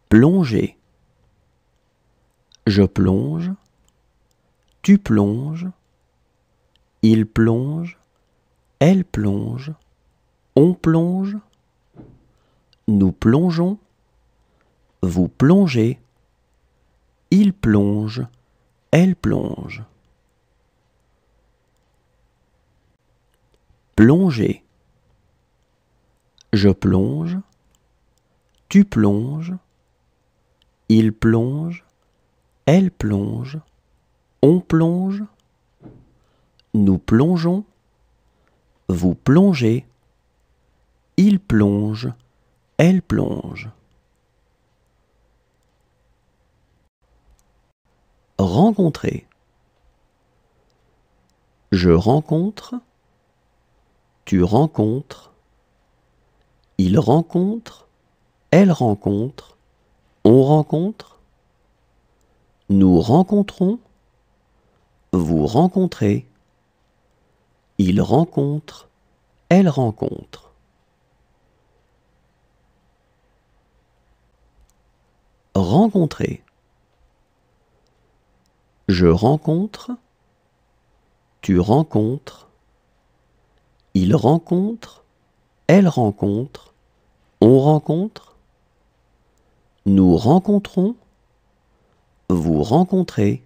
Plonger. Je plonge, tu plonges, il plonge, elle plonge, on plonge, nous plongeons, vous plongez, il plonge, elle plonge. Plonger. Je plonge, tu plonges, il plonge, elle plonge, on plonge, nous plongeons, vous plongez, il plonge, elle plonge. Rencontrer. Je rencontre, tu rencontres, il rencontre, elle rencontre, on rencontre, nous rencontrons, vous rencontrez, il rencontre, elle rencontre. Rencontrer. Je rencontre, tu rencontres, il rencontre, elle rencontre, on rencontre, nous rencontrons, vous rencontrez,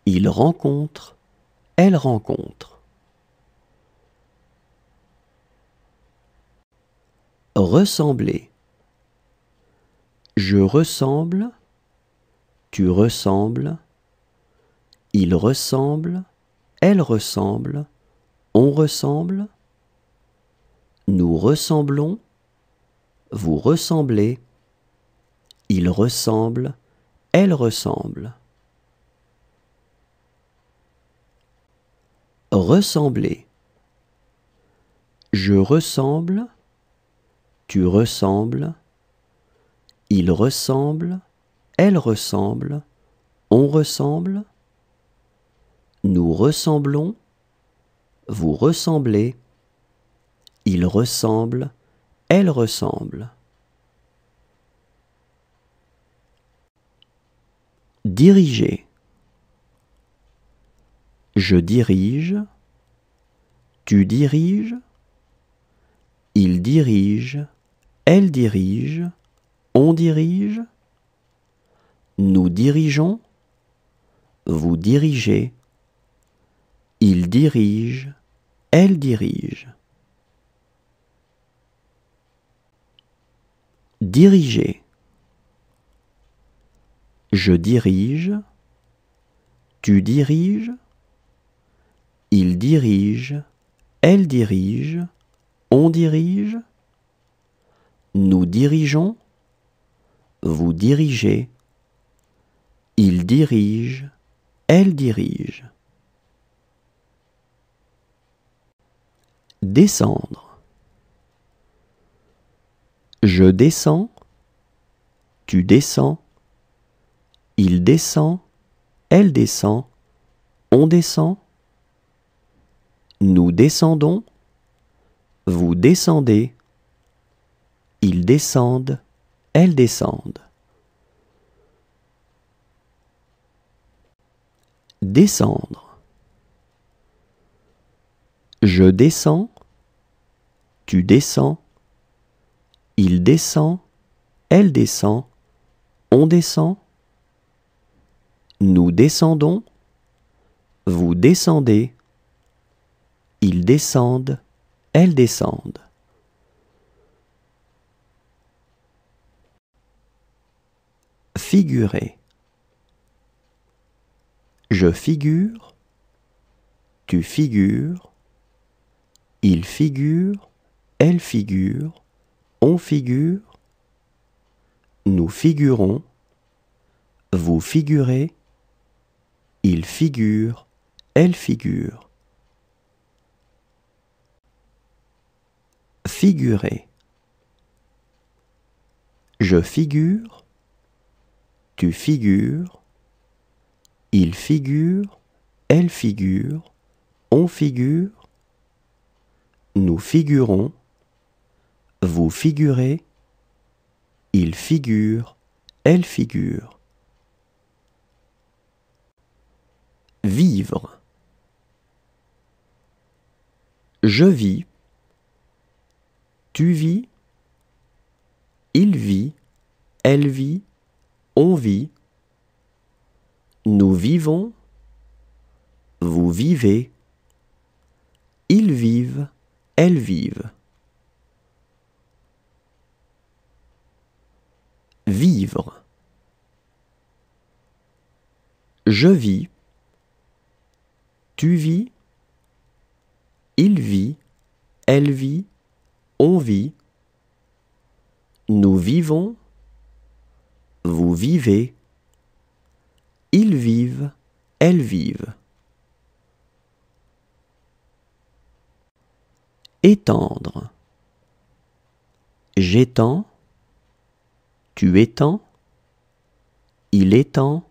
il rencontre, elle rencontre. Ressembler. Je ressemble, tu ressembles, il ressemble, elle ressemble, on ressemble, nous ressemblons, vous ressemblez, il ressemble, elle ressemble. Ressembler. Je ressemble, tu ressembles, il ressemble, elle ressemble, on ressemble, nous ressemblons, vous ressemblez, il ressemble, elle ressemble. Diriger. Je dirige, tu diriges, il dirige, elle dirige, on dirige, nous dirigeons, vous dirigez, il dirige, elle dirige. Diriger. Je dirige, tu diriges, il dirige, elle dirige, on dirige, nous dirigeons, vous dirigez, il dirige, elle dirige. Descendre. Je descends, tu descends, il descend, elle descend, on descend, nous descendons, vous descendez, ils descendent, elles descendent. Descendre. Je descends, tu descends, il descend, elle descend, on descend, nous descendons, vous descendez, ils descendent, elles descendent. Figurer. Je figure, tu figures, il figure, elle figure, on figure, nous figurons, vous figurez, il figure, elle figure. Figurer. Je figure, tu figures, il figure, elle figure, on figure, nous figurons, vous figurez, il figure, elle figure. Vivre. Je vis, tu vis, il vit, elle vit, on vit. Nous vivons, vous vivez, ils vivent, elles vivent. Vivre. Je vis, tu vis, il vit, elle vit, on vit. Nous vivons, vous vivez, ils vivent, elles vivent. Étendre. J'étends, tu étends, il étend,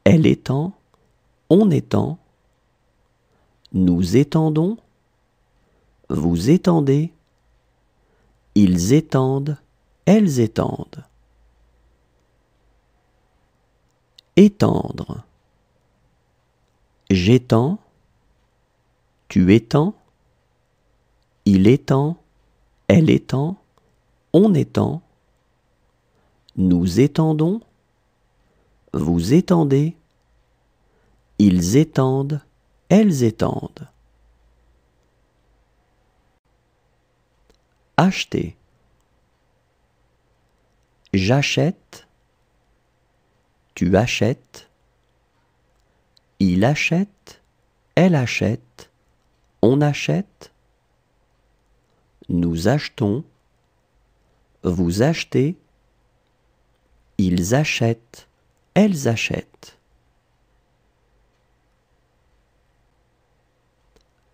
elle étend, on étend. Nous étendons, vous étendez, ils étendent, elles étendent. Étendre. J'étends, tu étends, il étend, elle étend, on étend. Nous étendons, vous étendez, ils étendent, elles étendent. Acheter. J'achète, tu achètes, il achète, elle achète, on achète. Nous achetons, vous achetez, ils achètent, elles achètent.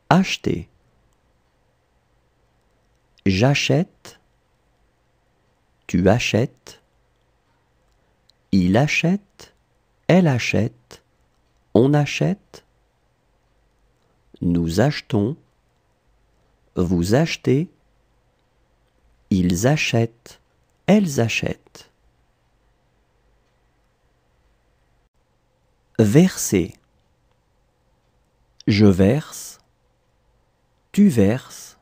Acheter. J'achète, tu achètes, il achète, elle achète, on achète. Nous achetons, vous achetez, ils achètent, elles achètent. Verser. Je verse, tu verses,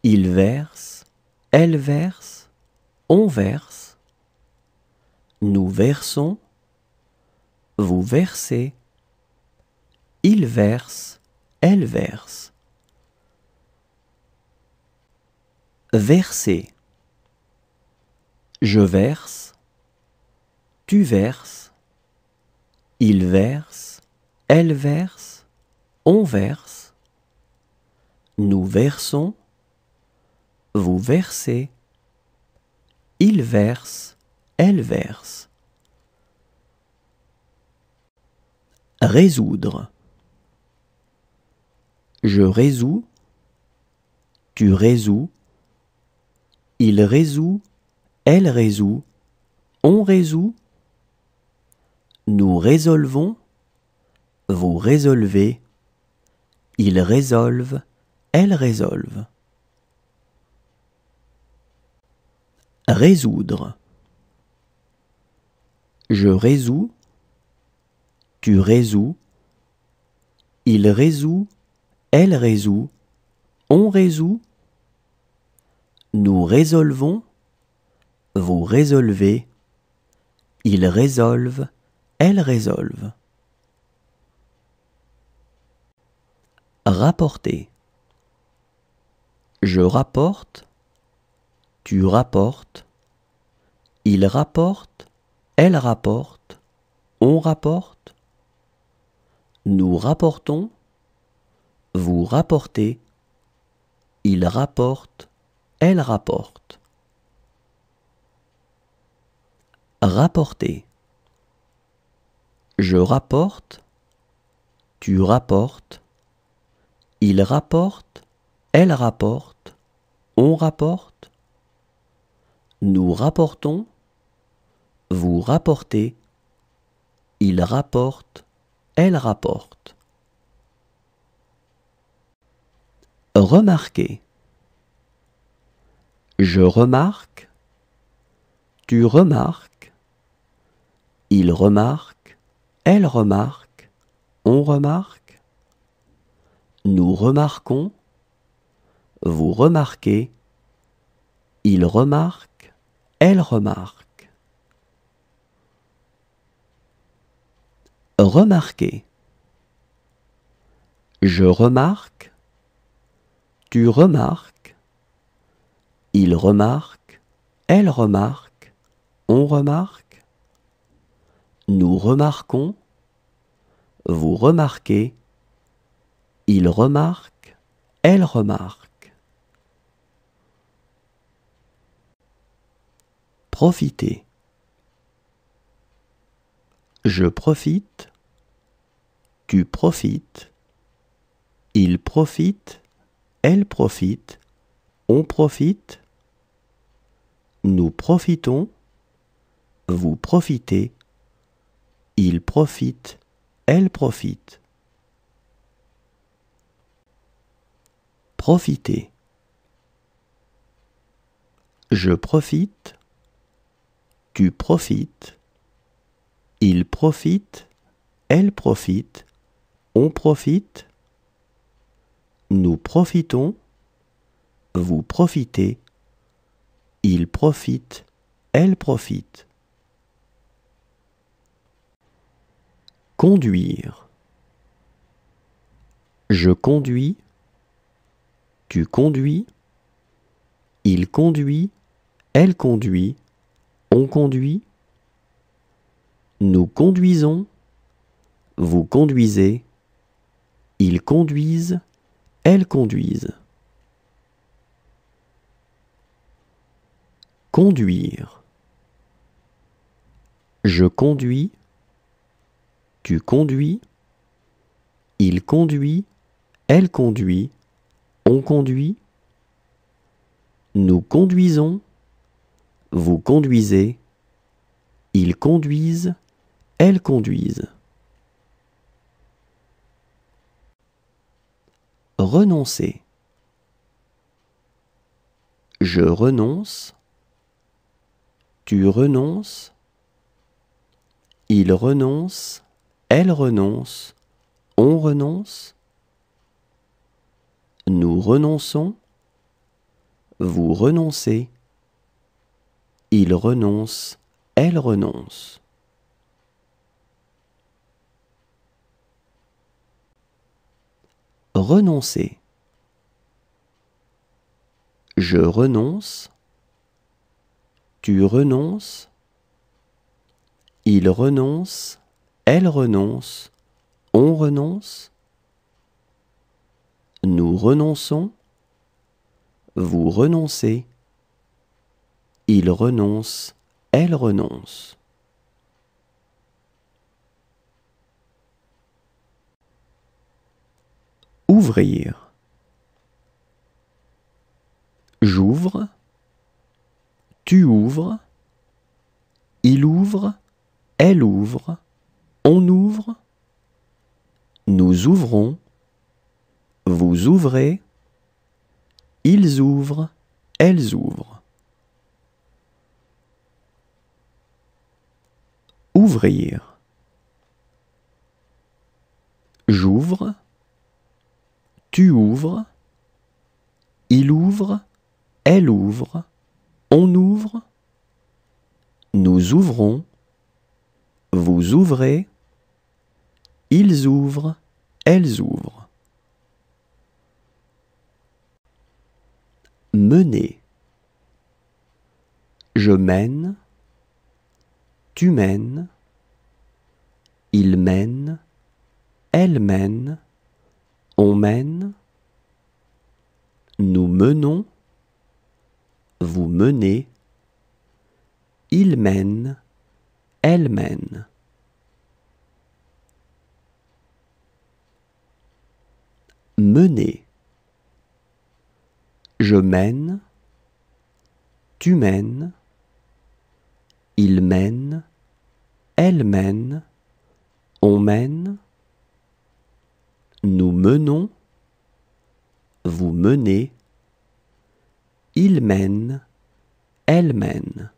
il verse, elle verse, on verse. Nous versons, vous versez, il verse, elle verse. Verser. Je verse, tu verses, il verse, elle verse, on verse. Nous versons, vous versez, il verse, elle verse. Résoudre. Je résous, tu résous, il résout, elle résout, on résout. Nous résolvons, vous résolvez, ils résolvent, elles résolvent. Résoudre. Je résous, tu résous, il résout, elle résout, on résout. Nous résolvons, vous résolvez, ils résolvent, elles résolvent. Rapporter. Je rapporte, tu rapportes, il rapporte, elle rapporte, on rapporte. Nous rapportons, vous rapportez, il rapporte, elle rapporte. Rapporter. Je rapporte, tu rapportes, il rapporte, elle rapporte, on rapporte. Nous rapportons, vous rapportez, il rapporte, elle rapporte. Remarquer. Je remarque, Tu remarques, il remarque, elle remarque, on remarque. Nous remarquons, vous remarquez, il remarque, elle remarque. Remarquer. Je remarque, tu remarques, il remarque, elle remarque, on remarque. Nous remarquons, vous remarquez, il remarque, elle remarque. Profiter. Je profite, tu profites, il profite, elle profite, on profite. Nous profitons, vous profitez, il profite, elle profite. Profiter. Je profite, tu profites, il profite, elle profite, on profite. Nous profitons, vous profitez, il profite, elle profite. Conduire. Je conduis, tu conduis, il conduit, elle conduit, on conduit. Nous conduisons, vous conduisez, ils conduisent, elles conduisent. Conduire. Je conduis, tu conduis, il conduit, elle conduit, on conduit. Nous conduisons, vous conduisez, ils conduisent, elles conduisent. Renoncer. Je renonce, tu renonces, il renonce, elle renonce, on renonce. Nous renonçons, vous renoncez, il renonce, elle renonce. Renoncer. Je renonce, tu renonces, il renonce, elle renonce, on renonce. Nous renonçons, vous renoncez, il renonce, elle renonce. Ouvrir. J'ouvre, tu ouvres, il ouvre, elle ouvre, on ouvre. Nous ouvrons, vous ouvrez, ils ouvrent, elles ouvrent. Ouvrir. J'ouvre, tu ouvres, il ouvre, elle ouvre, on ouvre. Nous ouvrons, vous ouvrez, ils ouvrent, elles ouvrent. Mener. Je mène, tu mènes, il mène, elle mène, on mène. Nous menons, vous menez, il mène, elle mène. Mener. Je mène, tu mènes, il mène, elle mène, on mène. Nous menons, vous menez, il mène, elle mène.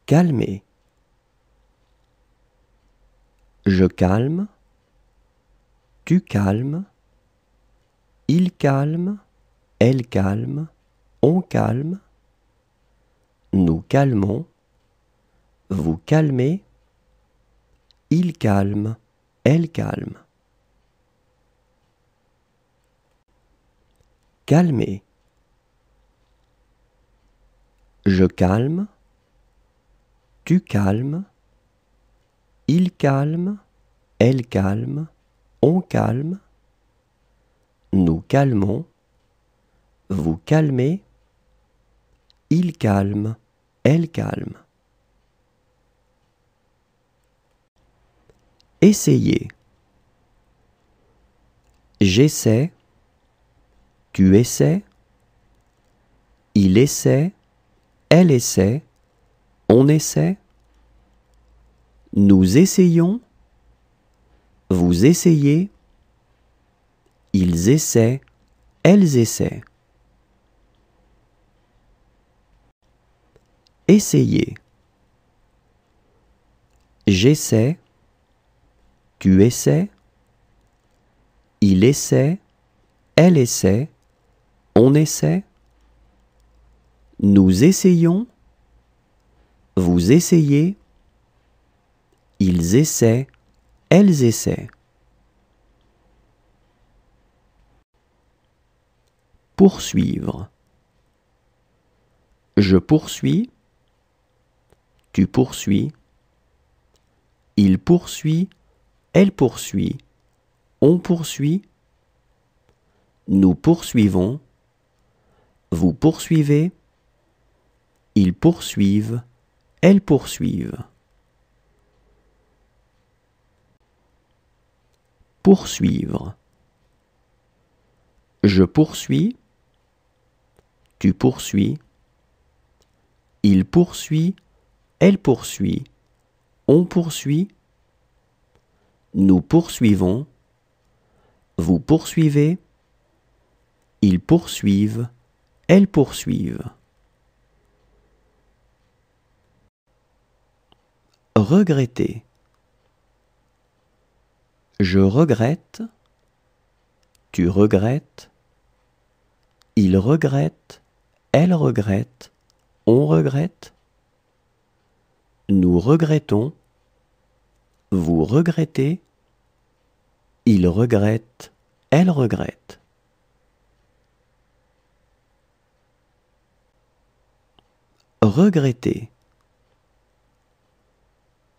calmer. Je calme, tu calmes, il calme, elle calme, on calme, nous calmons, vous calmez, il calme, elle calme. Calmer. Je calme, tu calmes, il calme, elle calme, on calme, nous calmons, vous calmez, il calme, elle calme. Essayez. J'essaie, tu essaies, il essaie, elle essaie, on essaie, nous essayons, vous essayez, ils essaient, elles essaient. Essayez. J'essaie, tu essaies, il essaie, elle essaie, on essaie, nous essayons, vous essayez, ils essaient, elles essaient. Poursuivre. Je poursuis, tu poursuis, il poursuit, elle poursuit, on poursuit, nous poursuivons, vous poursuivez, ils poursuivent, elles poursuivent. Poursuivre. Je poursuis, tu poursuis, il poursuit, elle poursuit, on poursuit, nous poursuivons, vous poursuivez, ils poursuivent, elles poursuivent. Regretter. Je regrette, tu regrettes, il regrette, elle regrette, on regrette, nous regrettons, vous regrettez, il regrette, elle regrette. Regretter.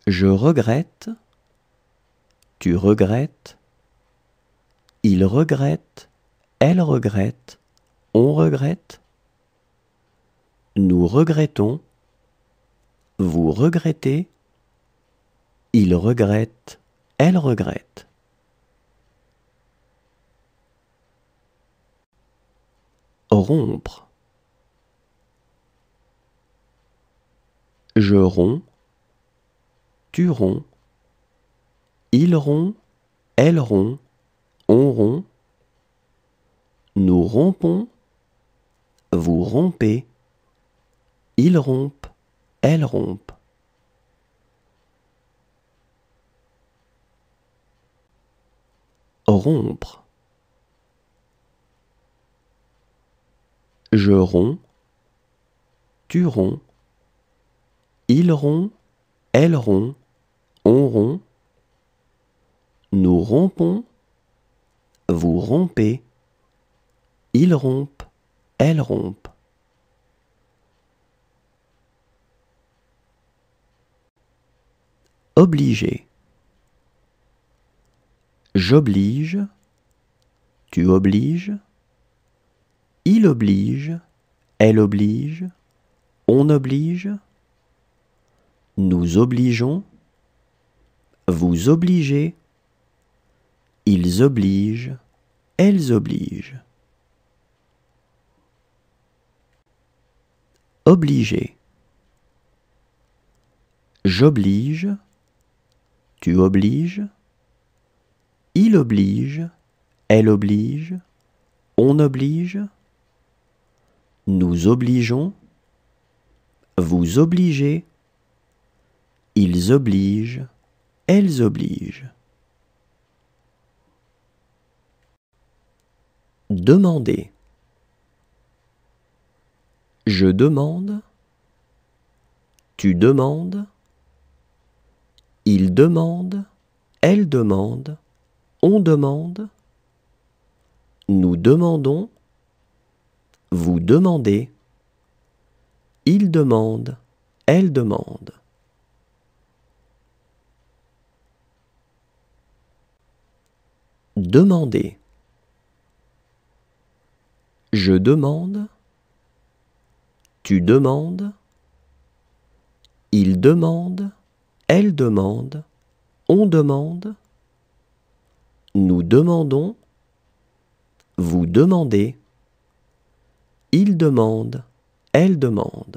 Je regrette, tu regrettes, il regrette, elle regrette, on regrette, nous regrettons, vous regrettez, il regrette, elle regrette. Rompre. Je romps, tu romps, il rompt, elle rompt, on rompt, nous rompons, vous rompez, ils rompent, elles rompent. Rompre. Je romps, tu romps, il rompt, elle rompt, on rompt, nous rompons, vous rompez, ils rompent, elles rompent. Obliger. J'oblige, tu obliges, il oblige, elle oblige, on oblige, nous obligeons, vous obligez, ils obligent, elles obligent. Obliger. J'oblige, tu obliges, il oblige, elle oblige, on oblige, nous obligeons, vous obligez, Ils obligent, elles obligent. Demander. Je demande. Tu demandes. Il demande. Elle demande. On demande. Nous demandons. Vous demandez. Il demande. Elle demande. Demander. Je demande. Tu demandes. Il demande. Elle demande. On demande. Nous demandons. Vous demandez. Il demande. Elle demande.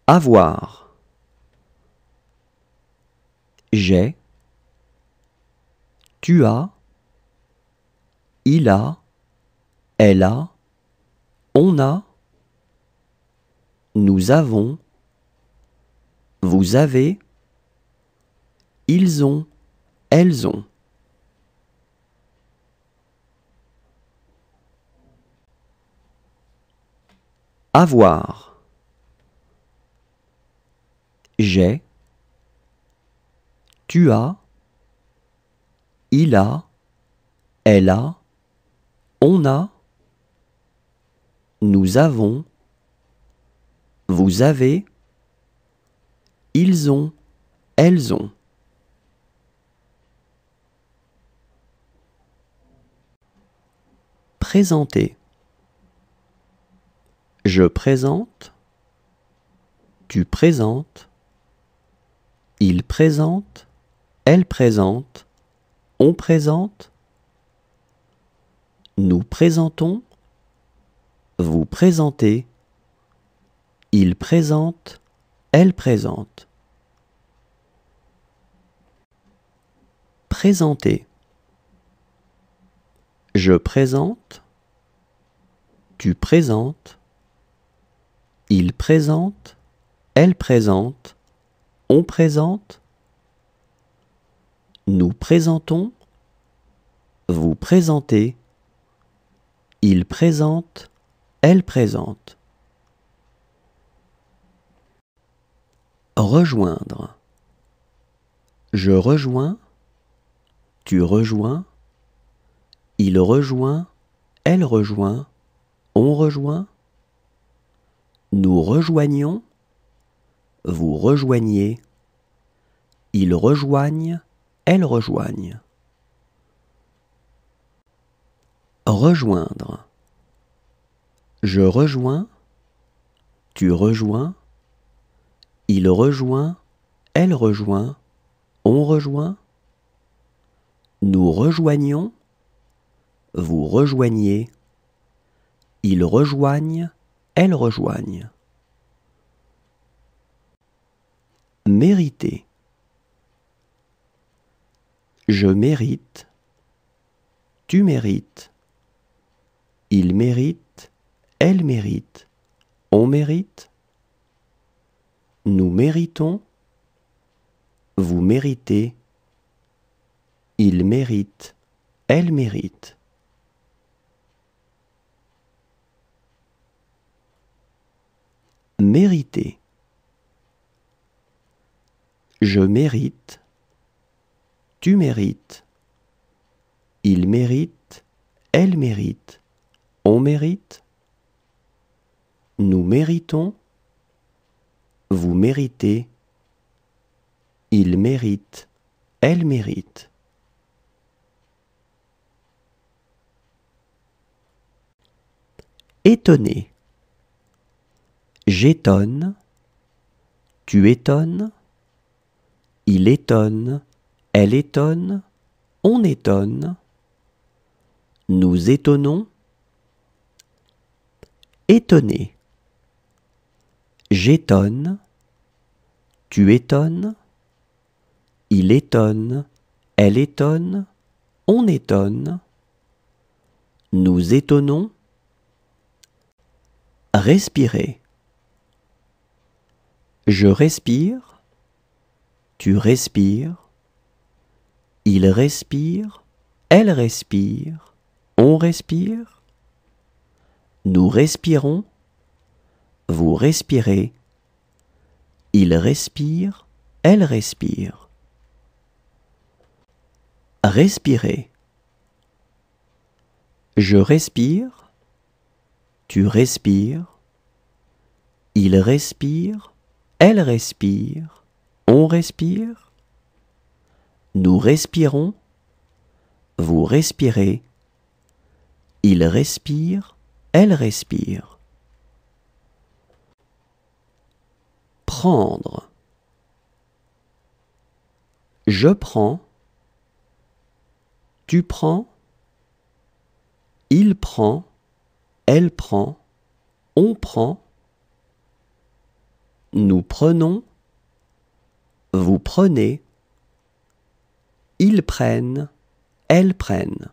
Avoir. J'ai. Tu as. Il a. Elle a. On a. Nous avons. Vous avez. Ils ont. Elles ont. Avoir. J'ai. Tu as. Il a. Elle a. On a. Nous avons. Vous avez. Ils ont. Elles ont. Présenter. Je présente. Tu présentes. Il présente. Elle présente. On présente. Nous présentons. Vous présentez. Il présente. Elle présente. Présenter. Je présente. Tu présentes. Il présente. Elle présente. On présente. Nous présentons. Vous présentez. Il présente. Elle présente. Rejoindre. Je rejoins. Tu rejoins. Il rejoint. Elle rejoint. On rejoint. Nous rejoignons. Vous rejoignez. Ils rejoignent. Elles rejoignent. Rejoindre. Je rejoins. Tu rejoins. Il rejoint. Elle rejoint. On rejoint. Nous rejoignons. Vous rejoignez. Ils rejoignent. Elles rejoignent. Mériter. Je mérite. Tu mérites. Il mérite. Elle mérite. On mérite. Nous méritons. Vous méritez. Il mérite. Elle mérite. Mériter. Je mérite. Tu mérites. Il mérite. Elle mérite. On mérite. Nous méritons. Vous méritez. Il mérite. Elle mérite. Étonner. J'étonne. Tu étonnes. Il étonne. Elle étonne. On étonne. Nous étonnons. Étonner. J'étonne. Tu étonnes. Il étonne. Elle étonne. On étonne. Nous étonnons. Respirer. Je respire, tu respires, il respire, elle respire, on respire, nous respirons, vous respirez, il respire, elle respire. Respirer. Je respire, tu respires, il respire, elle respire, on respire, nous respirons, vous respirez, il respire, elle respire. Prendre. Je prends, tu prends, il prend, elle prend, on prend, nous prenons, vous prenez, ils prennent, elles prennent.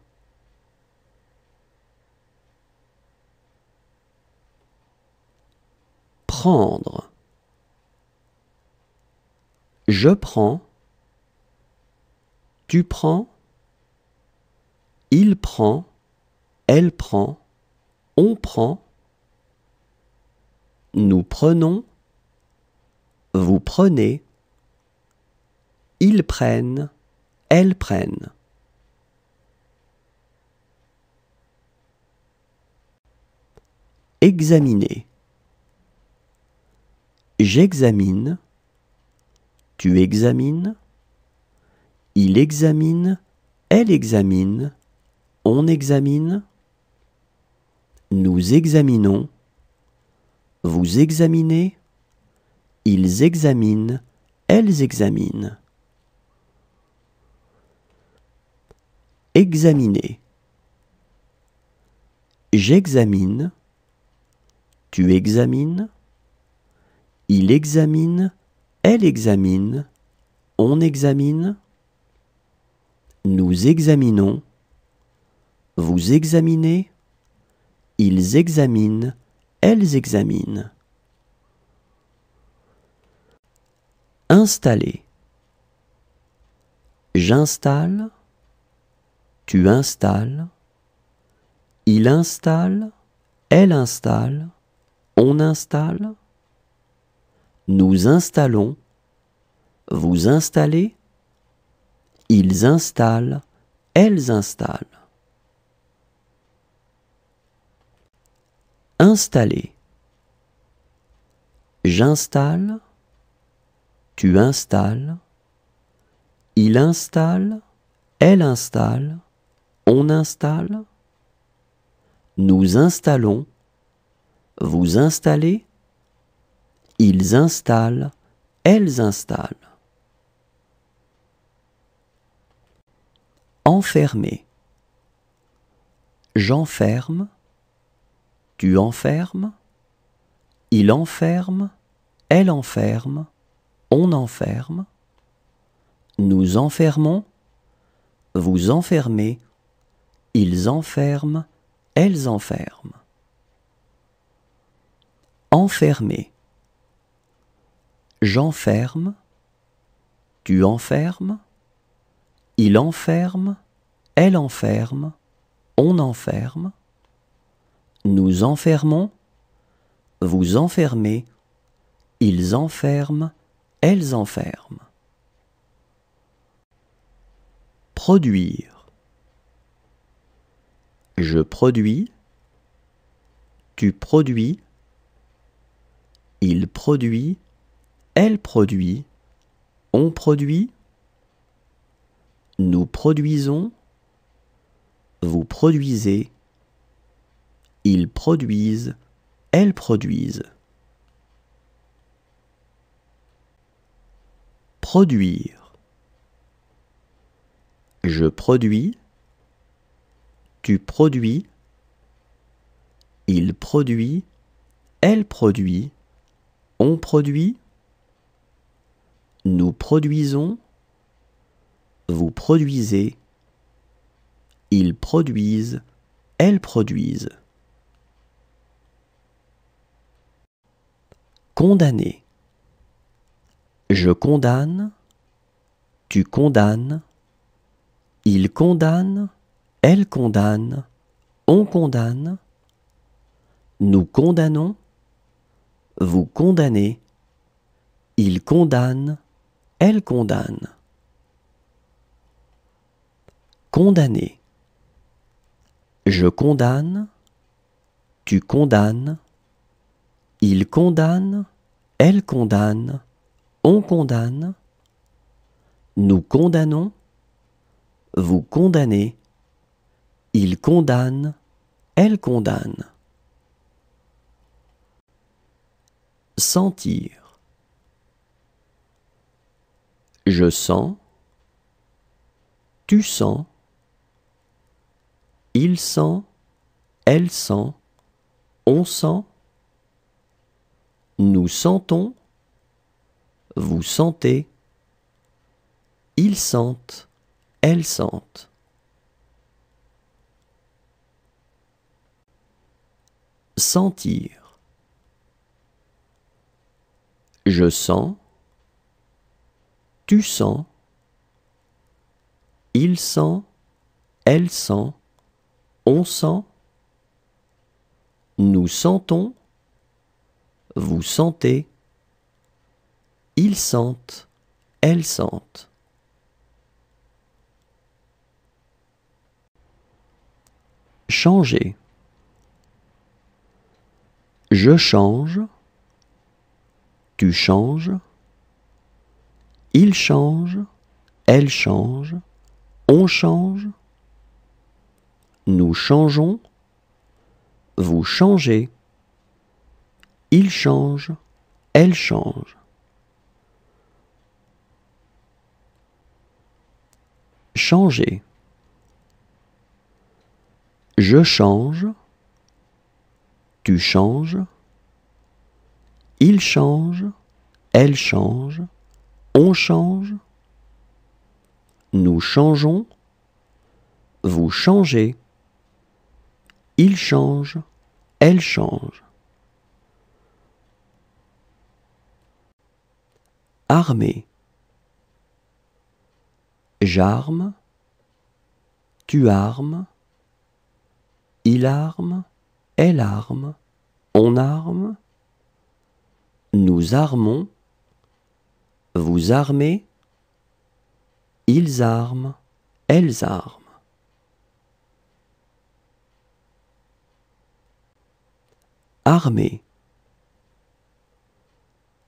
Prendre. Je prends, tu prends, il prend, elle prend, on prend, nous prenons, vous prenez, ils prennent, elles prennent. Examiner. J'examine, tu examines, il examine, elle examine, on examine, nous examinons, vous examinez, ils examinent, elles examinent. Examiner. J'examine, tu examines, il examine, elle examine, on examine, nous examinons, vous examinez, ils examinent, elles examinent. Installer. J'installe, tu installes, il installe, elle installe, on installe, nous installons, vous installez, ils installent, elles installent. Installer. J'installe, tu installes, il installe, elle installe, on installe, nous installons, vous installez, ils installent, elles installent. Enfermer. J'enferme, tu enfermes, il enferme, elle enferme, on enferme, nous enfermons, vous enfermez, ils enferment, elles enferment. Enfermer. J'enferme, tu enfermes, il enferme, elle enferme, on enferme, nous enfermons, vous enfermez, ils enferment, elles enferment. Produire. Je produis, tu produis, il produit, elle produit, on produit, nous produisons, vous produisez, ils produisent, elles produisent. Produire. Je produis, tu produis, il produit, elle produit, on produit, nous produisons, vous produisez, ils produisent, elles produisent. Condamner. Je condamne, tu condamnes, il condamne, elle condamne, on condamne, nous condamnons, vous condamnez, il condamne, elle condamne. Condamner. Je condamne, tu condamnes, il condamne, elle condamne, on condamne, nous condamnons, vous condamnez, il condamne, elle condamne. Sentir. Je sens, tu sens, il sent, elle sent, on sent, nous sentons, vous sentez, ils sentent, elles sentent. Sentir. Je sens, tu sens, il sent, elle sent, on sent, nous sentons, vous sentez, ils sentent, elles sentent. Changer. Je change, tu changes, il change, elle change, on change, nous changeons, vous changez, il change, elle change. Changer. Je change, tu changes, il change, elle change, on change, nous changeons, vous changez, il change, elle change. Armer. J'arme, tu armes, il arme, elle arme, on arme, nous armons, vous armez, ils arment, elles arment. Armer.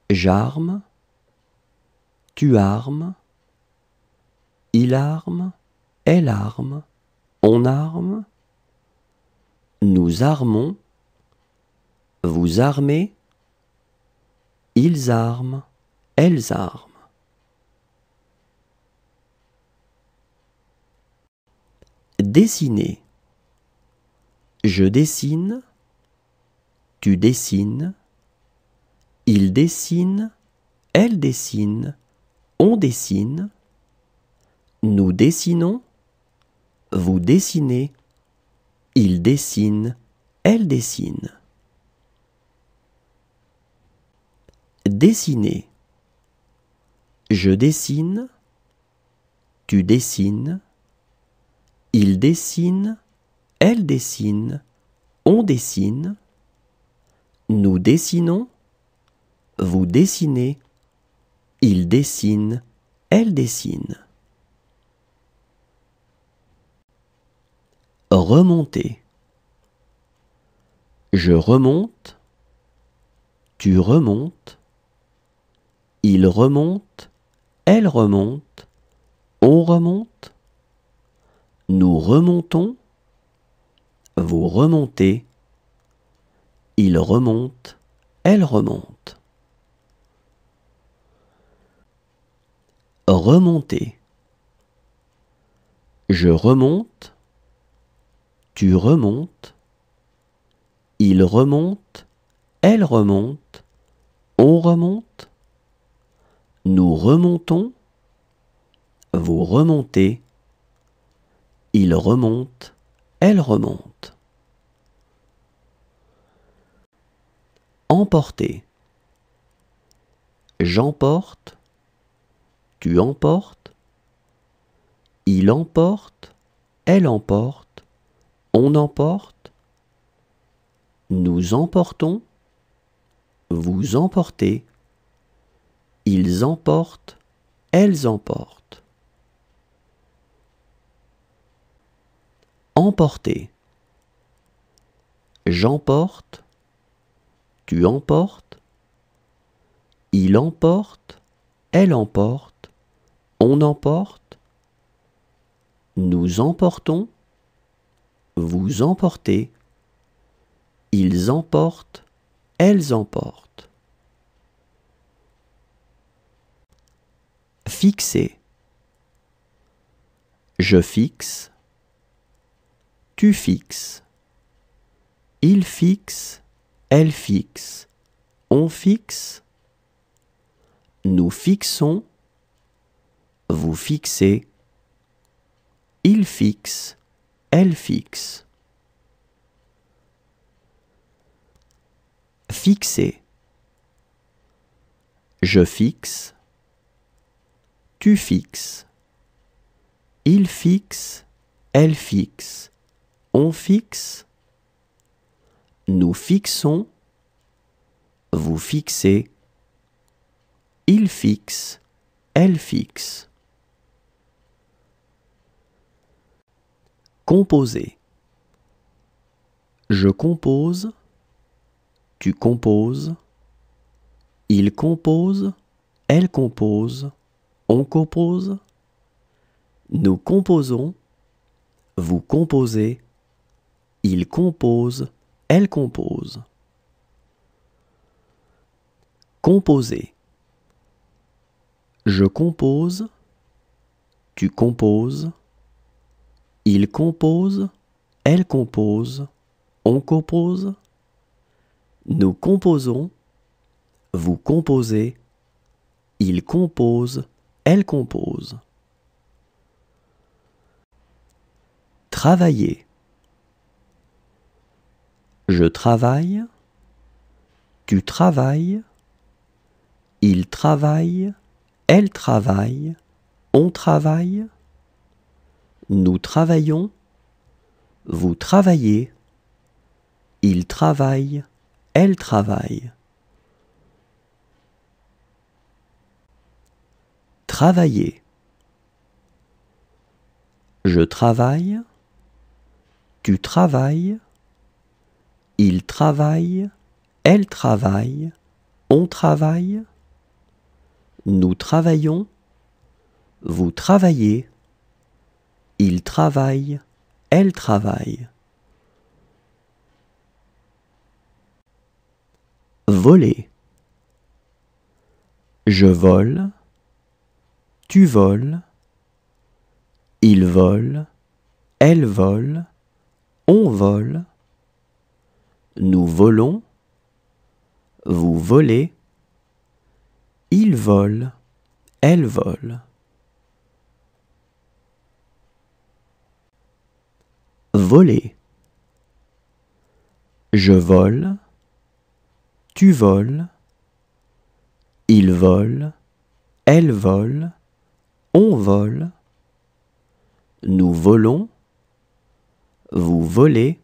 J'arme, tu armes, il arme, elle arme, on arme, nous armons, vous armez, ils arment, elles arment. Dessiner. Je dessine, tu dessines, il dessine, elle dessine, on dessine, nous dessinons, vous dessinez, il dessine, elle dessine. Dessiner. Je dessine, tu dessines, il dessine, elle dessine, on dessine, nous dessinons, vous dessinez, il dessine, elle dessine. Remonter. Je remonte, tu remontes, il remonte, elle remonte, on remonte, nous remontons, vous remontez, il remonte, elle remonte. Remonter. Je remonte, tu remontes, il remonte, elle remonte, on remonte, nous remontons, vous remontez, il remonte, elle remonte. Emporter. J'emporte, tu emportes, il emporte, elle emporte, on emporte, nous emportons, vous emportez, ils emportent, elles emportent. Emporter. J'emporte, tu emportes, il emporte, elle emporte, on emporte, nous emportons, vous emportez, ils emportent, elles emportent. Fixer. Je fixe, tu fixes, il fixe, elle fixe, on fixe, nous fixons, vous fixez, il fixe, elle fixe. Fixer. Je fixe, tu fixes, il fixe, elle fixe, on fixe, nous fixons, vous fixez, il fixe, elle fixe. Composer. Je compose, tu composes, il compose, elle compose, on compose, nous composons, vous composez, il compose, elle compose. Composer. Je compose, tu composes, il compose, elle compose, on compose, nous composons, vous composez, il compose, elle compose. Travailler. Je travaille, tu travailles, il travaille, elle travaille, on travaille, nous travaillons, vous travaillez, il travaille, elle travaille. Travailler. Je travaille, tu travailles, il travaille, elle travaille, on travaille, nous travaillons, vous travaillez, il travaille, elle travaille. Voler. Je vole, tu voles, il vole, elle vole, on vole, nous volons, vous volez, il vole, elle vole. Voler. Je vole, tu voles, il vole, elle vole, on vole, nous volons, vous volez,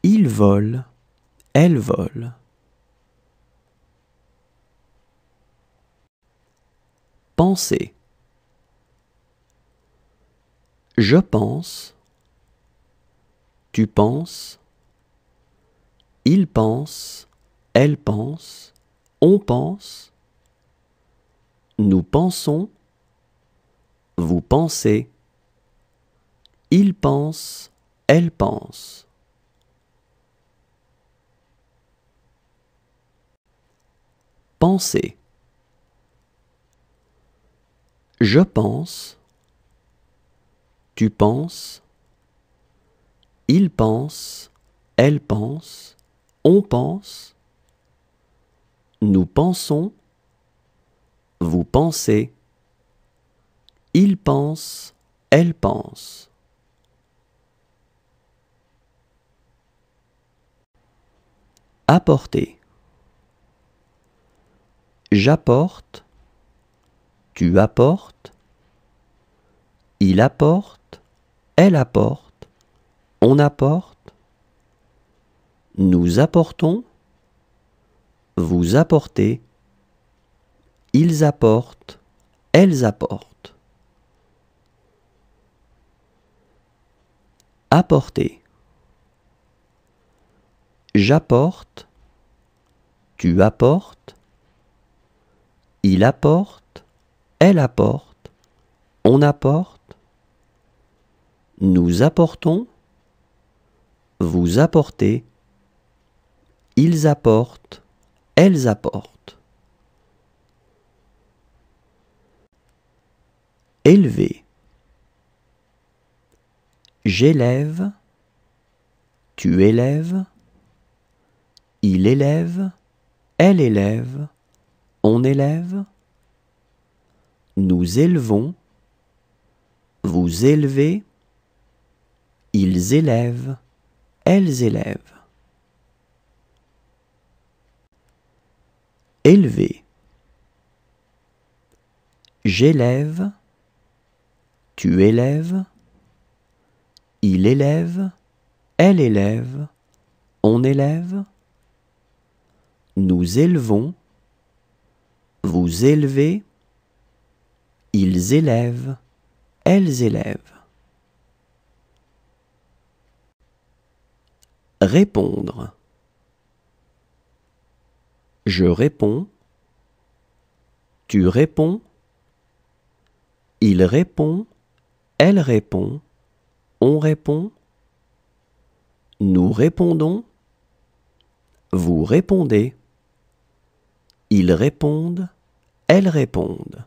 il vole, elle vole. Penser. Je pense, tu penses, il pense, elle pense, on pense, nous pensons, vous pensez, il pense, elle pense. Penser. Je pense, tu penses, il pense, elle pense, on pense, nous pensons, vous pensez, il pense, elle pense. Apporter. J'apporte, tu apportes, il apporte, elle apporte, on apporte, nous apportons, vous apportez, ils apportent, elles apportent. Apporter. J'apporte, tu apportes, il apporte, elle apporte, on apporte, nous apportons, vous apportez, ils apportent, elles apportent. Élever. J'élève, tu élèves, il élève, elle élève, on élève, nous élevons, vous élevez, ils élèvent, elles élèvent. Élever. J'élève, tu élèves, il élève, elle élève, on élève, nous élevons, vous élevez, ils élèvent, elles élèvent. Répondre. Je réponds, tu réponds, il répond, elle répond, on répond, nous répondons, vous répondez, ils répondent, elles répondent.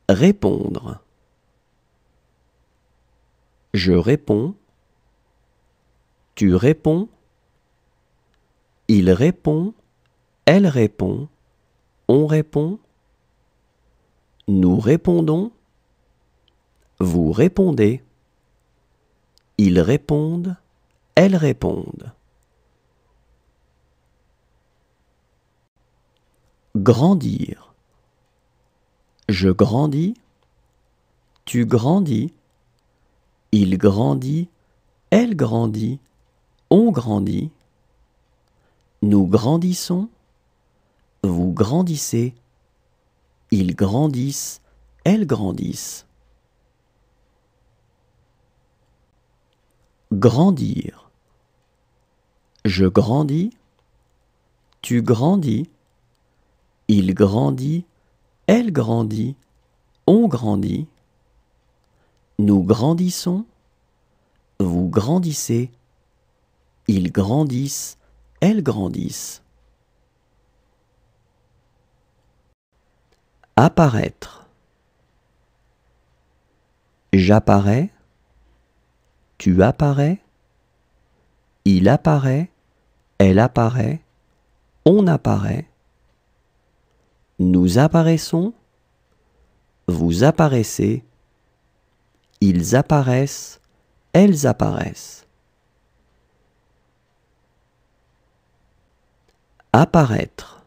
Répondre. Je réponds, tu réponds, il répond, elle répond, on répond, nous répondons, vous répondez, ils répondent, elles répondent. Grandir. Je grandis, tu grandis, il grandit, elle grandit, on grandit, nous grandissons, vous grandissez, ils grandissent, elles grandissent. Grandir. Je grandis, tu grandis, il grandit, elle grandit, on grandit, nous grandissons, vous grandissez, ils grandissent, elles grandissent. Apparaître. J'apparais, tu apparais, il apparaît, elle apparaît, on apparaît, nous apparaissons, vous apparaissez, ils apparaissent, elles apparaissent. Apparaître.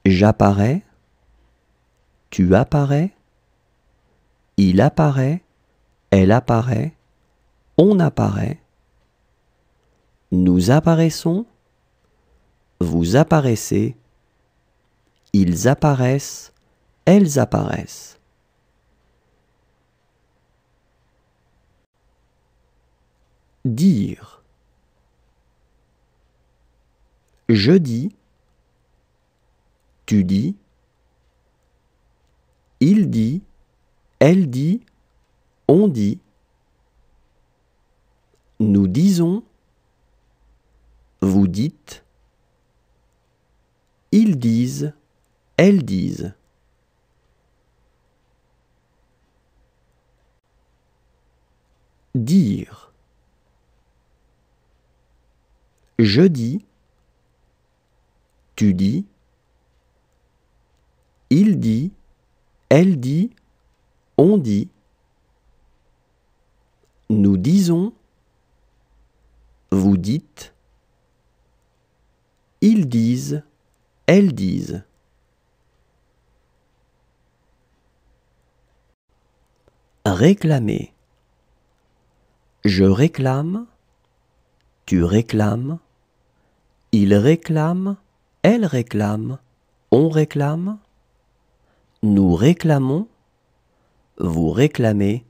J'apparais, tu apparais, il apparaît, elle apparaît, on apparaît, nous apparaissons, vous apparaissez, ils apparaissent, elles apparaissent. Dire. Je dis, tu dis, il dit, elle dit, on dit, nous disons, vous dites, ils disent, elles disent. Dire. Je dis, tu dis, il dit, elle dit, on dit, nous disons, vous dites, ils disent, elles disent. Réclamer. Je réclame, tu réclames, il réclame, elle réclame, on réclame, nous réclamons, vous réclamez,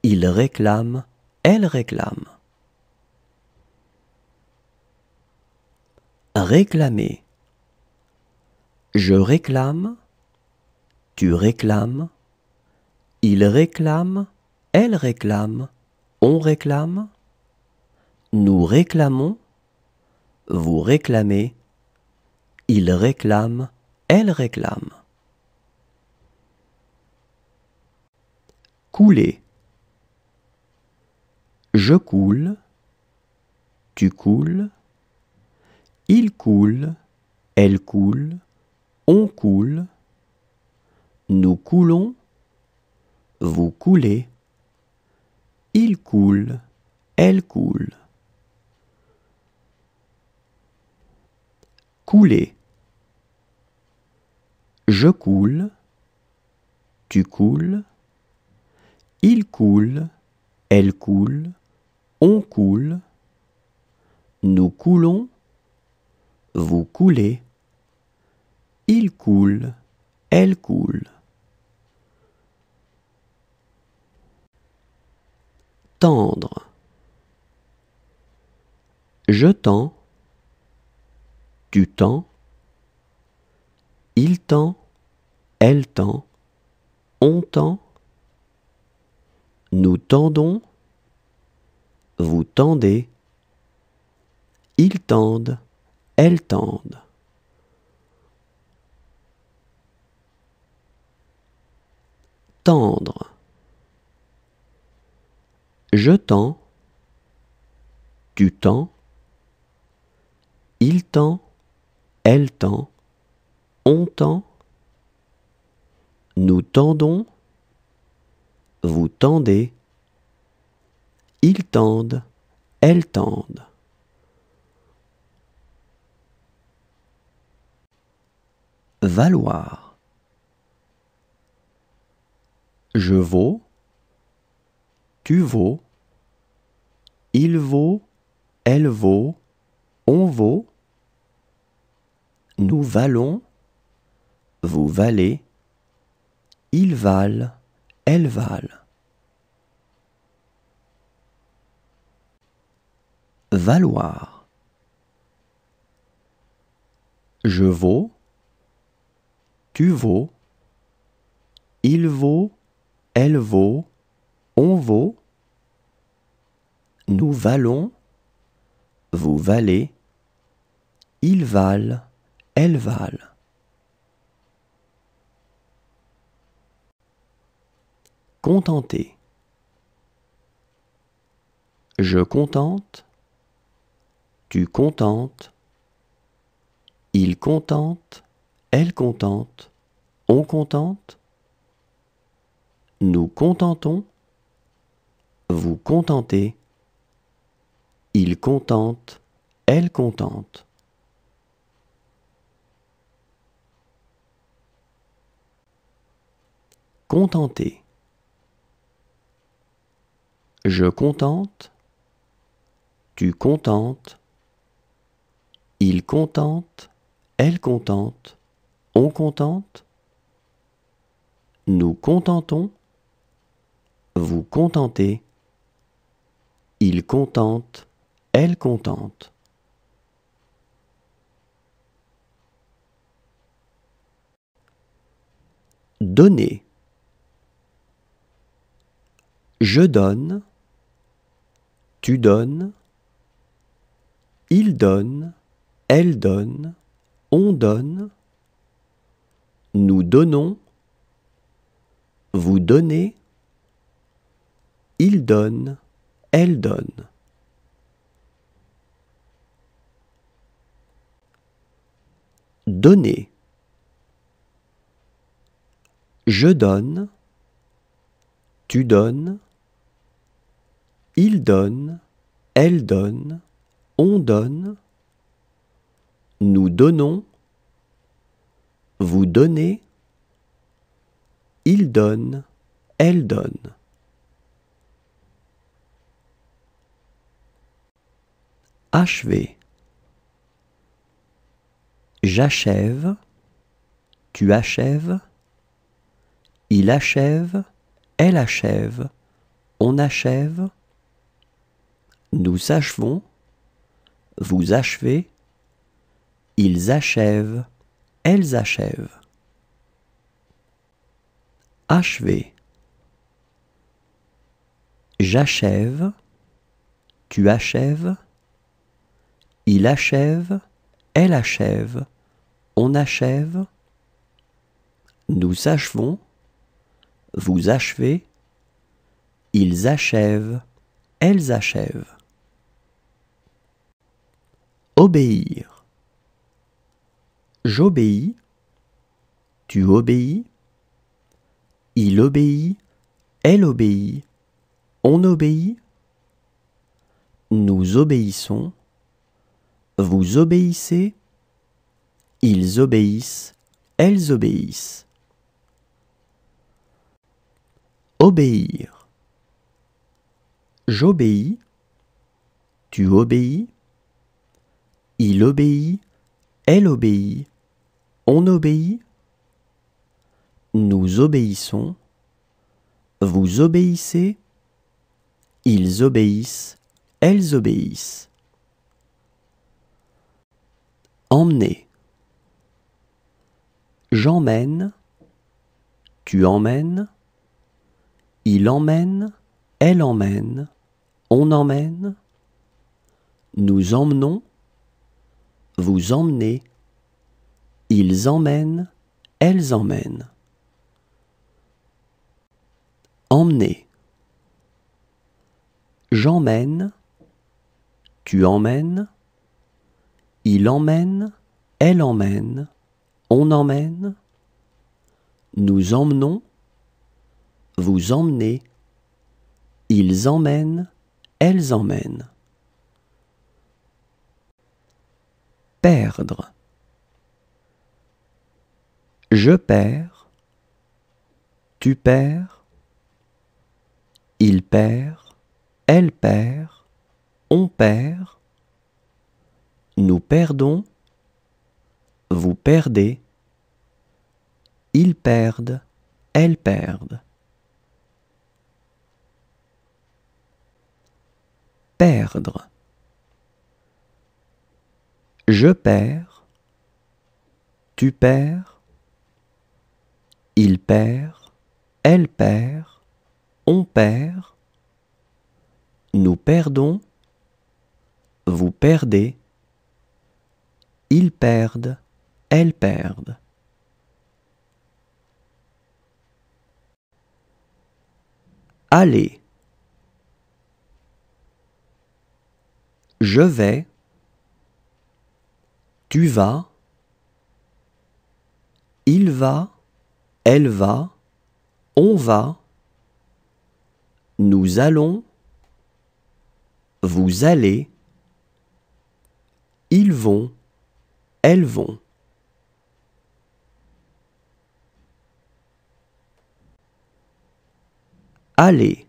il réclame, elle réclame. Réclamer. Je réclame, tu réclames, il réclame, elle réclame, on réclame, nous réclamons, vous réclamez, il réclame, elle réclame. Couler. Je coule, tu coules, il coule, elle coule, on coule, nous coulons, vous coulez, il coule, elle coule. Couler. Je coule, tu coules, il coule, elle coule, on coule, nous coulons, vous coulez, il coule, elle coule. Tendre. Je tends, tu tends, il tend, elle tend, on tend, nous tendons, vous tendez, ils tendent, elles tendent. Tendre. Je tends, tu tends, il tend, elle tend, on tend, nous tendons, vous tendez, ils tendent, elles tendent. Valoir. Je vaux, tu vaux, il vaut, elle vaut, on vaut, nous valons, vous valez, ils valent, elles valent. Valoir. Je vaux, tu vaux, il vaut, elle vaut, on vaut, nous valons, vous valez, ils valent, elles valent. Contenter. Je contente, tu contentes, il contente, elle contente, on contente, nous contentons, vous contentez, il contente, elle contente. Contenter. Je contente, tu contentes, il contente, elle contente, on contente, nous contentons, vous contentez, il contente, elle contente. Donner. Je donne, tu donnes, il donne, elle donne, on donne, nous donnons, vous donnez, il donne, elle donne. Donner. Je donne, tu donnes, il donne, elle donne, on donne, nous donnons, vous donnez, il donne, elle donne. Achever. J'achève, tu achèves, il achève, elle achève, on achève, nous achevons, vous achevez, ils achèvent, elles achèvent. Achever. J'achève, tu achèves, il achève, elle achève, on achève, nous achevons, vous achevez, ils achèvent, elles achèvent. Obéir. J'obéis, tu obéis, il obéit, elle obéit, on obéit, nous obéissons, vous obéissez, ils obéissent, elles obéissent. Obéir. J'obéis, tu obéis, il obéit, elle obéit, on obéit, nous obéissons, vous obéissez, ils obéissent, elles obéissent. Emmener. J'emmène, tu emmènes, il emmène, elle emmène, on emmène, nous emmenons, vous emmenez, ils emmènent, elles emmènent. Emmener. J'emmène, tu emmènes, il emmène, elle emmène, on emmène, nous emmenons, vous emmenez, ils emmènent, elles emmènent. Perdre. Je perds, tu perds, il perd, elle perd, on perd, nous perdons, vous perdez, ils perdent, elles perdent. Perdre. Je perds, tu perds, il perd, elle perd, on perd, nous perdons, vous perdez, ils perdent, elles perdent. Aller. Je vais, tu vas, il va, elle va, on va, nous allons, vous allez, ils vont, elles vont. Aller.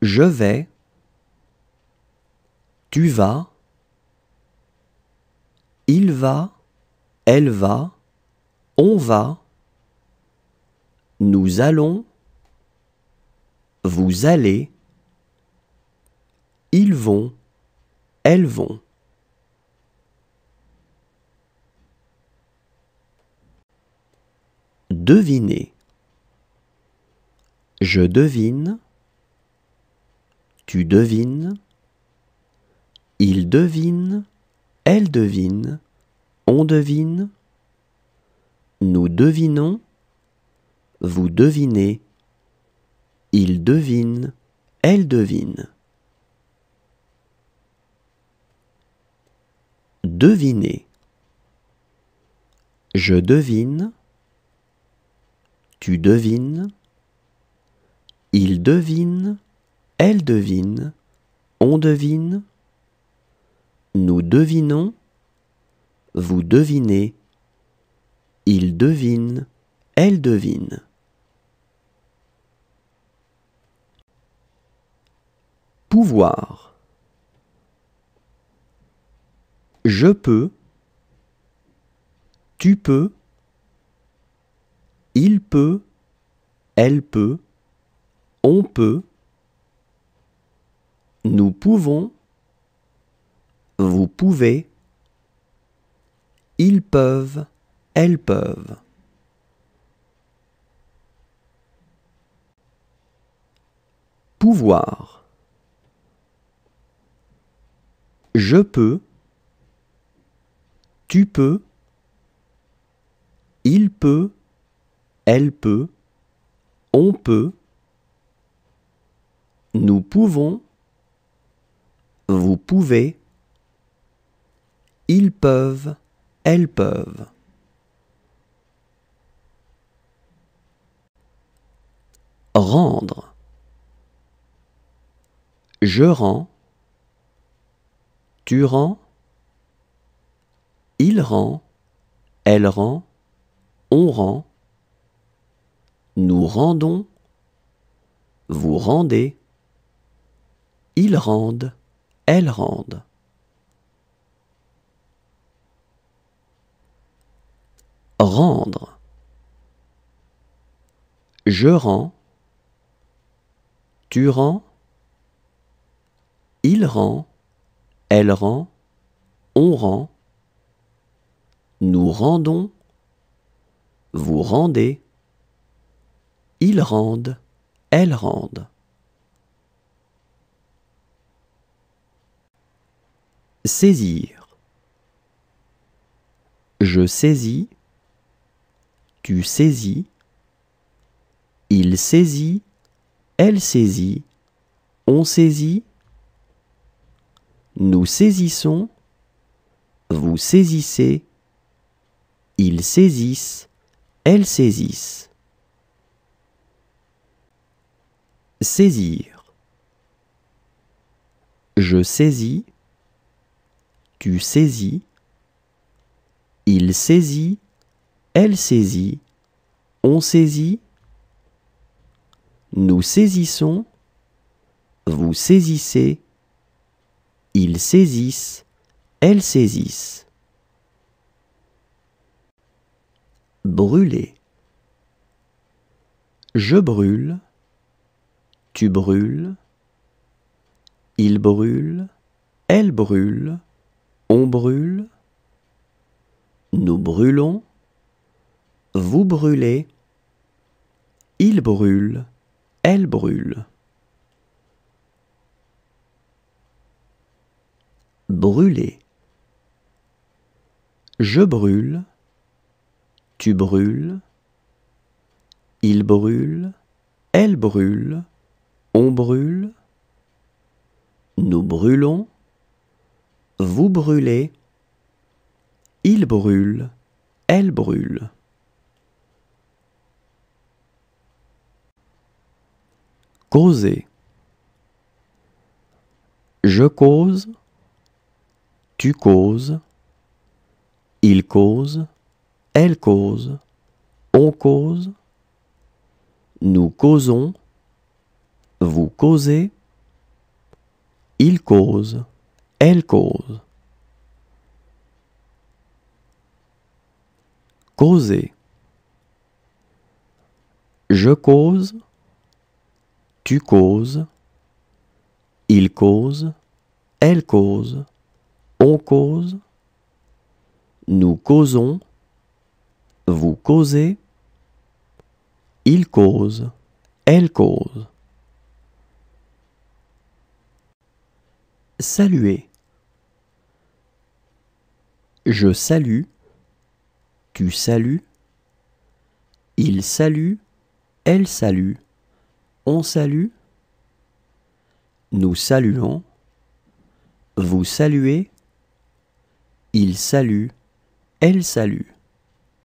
Je vais, tu vas, il va, elle va, on va, nous allons, vous allez, ils vont, elles vont. Deviner. Je devine, tu devines, il devine, elle devine, on devine, nous devinons, vous devinez, il devine, elle devine. Deviner. Je devine, tu devines, il devine, elle devine, on devine. Nous devinons, vous devinez. Il devine, elle devine. Pouvoir. Je peux, tu peux, il peut, elle peut, on peut. Nous pouvons, vous pouvez, ils peuvent, elles peuvent. Pouvoir. Je peux, tu peux, il peut, elle peut, on peut. Nous pouvons, vous pouvez, ils peuvent, elles peuvent. Rendre. Je rends, tu rends, il rend, elle rend, on rend. Nous rendons, vous rendez, ils rendent, elles rendent. Rendre. Je rends, tu rends, il rend, elle rend, on rend. Nous rendons, vous rendez, ils rendent, elles rendent. Saisir. Je saisis, tu saisis, il saisit, elle saisit, on saisit. Nous saisissons, vous saisissez, ils saisissent, elles saisissent. Saisir. Je saisis, tu saisis, il saisit, elle saisit, on saisit. Nous saisissons, vous saisissez, ils saisissent, elles saisissent. Brûler. Je brûle, tu brûles, il brûle, elle brûle, on brûle. Nous brûlons, vous brûlez, il brûle, elle brûle. Brûler. Je brûle, tu brûles, il brûle, elle brûle, on brûle. Nous brûlons, vous brûlez, il brûle, elle brûle. Causer. Je cause, tu causes, il cause, elle cause, on cause. Nous causons, vous causez, il cause, elle cause. Causer. Je cause, tu causes, il cause, elle cause, on cause. Nous causons, vous causez, il cause, elle cause. Saluer. Je salue, tu salues, il salue, elle salue, on salue. Nous saluons, vous saluez, il salue, elle salue.